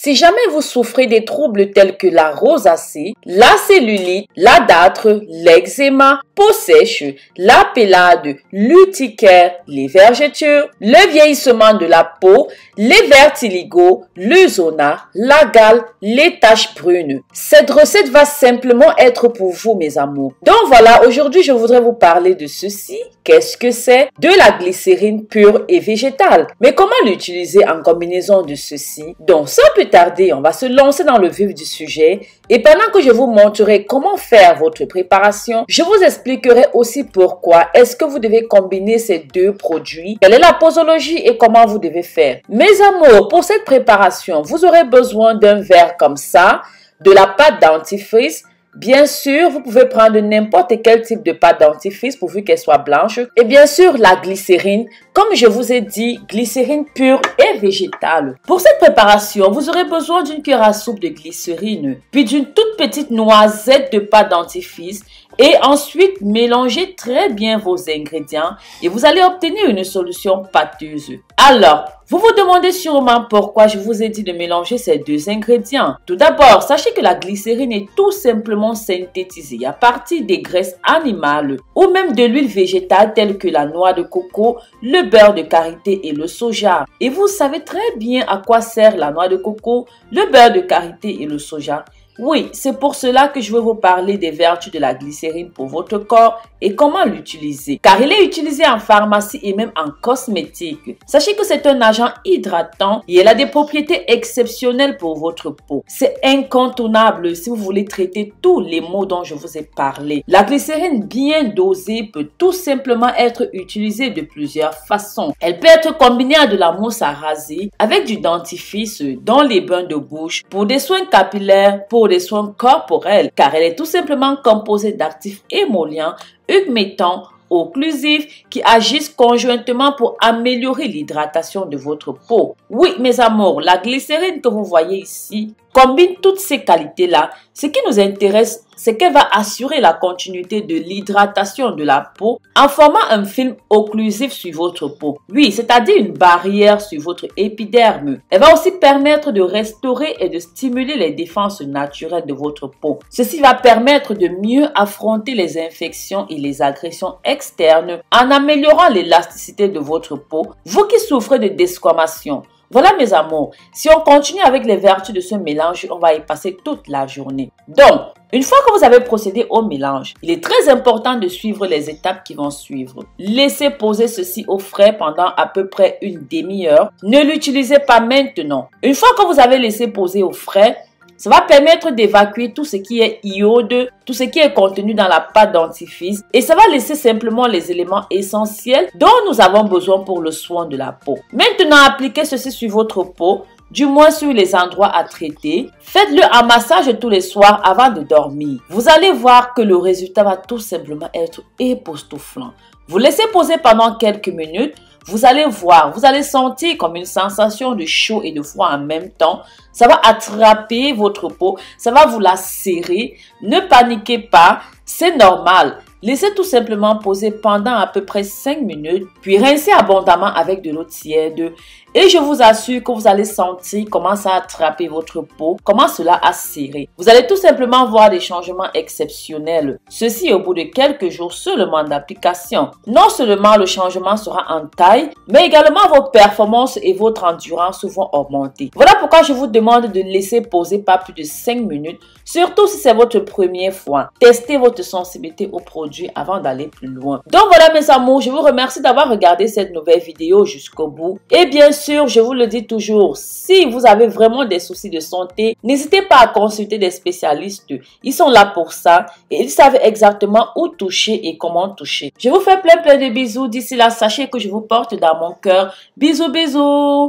Si jamais vous souffrez des troubles tels que la rosacée, la cellulite, la dartre, l'eczéma, peau sèche, la pélade, l'urticaire, les vergetures, le vieillissement de la peau, les vertiligos, le zona, la gale, les taches brunes. Cette recette va simplement être pour vous, mes amours. Donc voilà, aujourd'hui, je voudrais vous parler de ceci. Qu'est-ce que c'est? De la glycérine pure et végétale. Mais comment l'utiliser en combinaison de ceci? Donc, sans plus tarder, on va se lancer dans le vif du sujet. Et pendant que je vous montrerai comment faire votre préparation, je vous expliquerai aussi pourquoi est-ce que vous devez combiner ces deux produits, quelle est la posologie et comment vous devez faire. Mes amours, pour cette préparation, vous aurez besoin d'un verre comme ça, de la pâte dentifrice. Bien sûr, vous pouvez prendre n'importe quel type de pâte dentifrice pourvu qu'elle soit blanche. Et bien sûr, la glycérine, comme je vous ai dit, glycérine pure et végétale. Pour cette préparation, vous aurez besoin d'une cuillère à soupe de glycérine, puis d'une toute petite noisette de pâte dentifrice. Et ensuite, mélangez très bien vos ingrédients et vous allez obtenir une solution pâteuse. Alors, vous vous demandez sûrement pourquoi je vous ai dit de mélanger ces deux ingrédients. Tout d'abord, sachez que la glycérine est tout simplement synthétisée à partir des graisses animales ou même de l'huile végétale telle que la noix de coco, le beurre de karité et le soja. Et vous savez très bien à quoi sert la noix de coco, le beurre de karité et le soja. Oui, c'est pour cela que je veux vous parler des vertus de la glycérine pour votre corps et comment l'utiliser. Car il est utilisé en pharmacie et même en cosmétique. Sachez que c'est un agent hydratant et elle a des propriétés exceptionnelles pour votre peau. C'est incontournable si vous voulez traiter tous les maux dont je vous ai parlé. La glycérine bien dosée peut tout simplement être utilisée de plusieurs façons. Elle peut être combinée à de la mousse à raser, avec du dentifrice, dans les bains de bouche, pour des soins capillaires, pour des soins corporels, car elle est tout simplement composée d'actifs émollients, humectants, occlusifs qui agissent conjointement pour améliorer l'hydratation de votre peau. Oui, mes amours, la glycérine que vous voyez ici combine toutes ces qualités-là. Ce qui nous intéresse, c'est qu'elle va assurer la continuité de l'hydratation de la peau en formant un film occlusif sur votre peau. Oui, c'est-à-dire une barrière sur votre épiderme. Elle va aussi permettre de restaurer et de stimuler les défenses naturelles de votre peau. Ceci va permettre de mieux affronter les infections et les agressions externes en améliorant l'élasticité de votre peau. Vous qui souffrez de desquamation, voilà mes amours, si on continue avec les vertus de ce mélange, on va y passer toute la journée. Donc, une fois que vous avez procédé au mélange, il est très important de suivre les étapes qui vont suivre. Laissez poser ceci au frais pendant à peu près une demi-heure. Ne l'utilisez pas maintenant. Une fois que vous avez laissé poser au frais, ça va permettre d'évacuer tout ce qui est iode, tout ce qui est contenu dans la pâte dentifrice et ça va laisser simplement les éléments essentiels dont nous avons besoin pour le soin de la peau. Maintenant, appliquez ceci sur votre peau, du moins sur les endroits à traiter. Faites-le en massage tous les soirs avant de dormir. Vous allez voir que le résultat va tout simplement être époustouflant. Vous laissez poser pendant quelques minutes. Vous allez voir, vous allez sentir comme une sensation de chaud et de froid en même temps. Ça va attraper votre peau, ça va vous la serrer. Ne paniquez pas, c'est normal. Laissez tout simplement poser pendant à peu près 5 minutes, puis rincez abondamment avec de l'eau tiède. Et je vous assure que vous allez sentir comment ça a attrapé votre peau, comment cela a serré. Vous allez tout simplement voir des changements exceptionnels. Ceci au bout de quelques jours seulement d'application. Non seulement le changement sera en taille, mais également vos performances et votre endurance vont augmenter. Voilà pourquoi je vous demande de laisser poser pas plus de 5 minutes, surtout si c'est votre première fois. Testez votre sensibilité au produit avant d'aller plus loin. Donc voilà mes amours, je vous remercie d'avoir regardé cette nouvelle vidéo jusqu'au bout. Et bien sûr, je vous le dis toujours, si vous avez vraiment des soucis de santé, n'hésitez pas à consulter des spécialistes. Ils sont là pour ça et ils savent exactement où toucher et comment toucher. Je vous fais plein de bisous. D'ici là, sachez que je vous porte dans mon cœur. Bisous, bisous.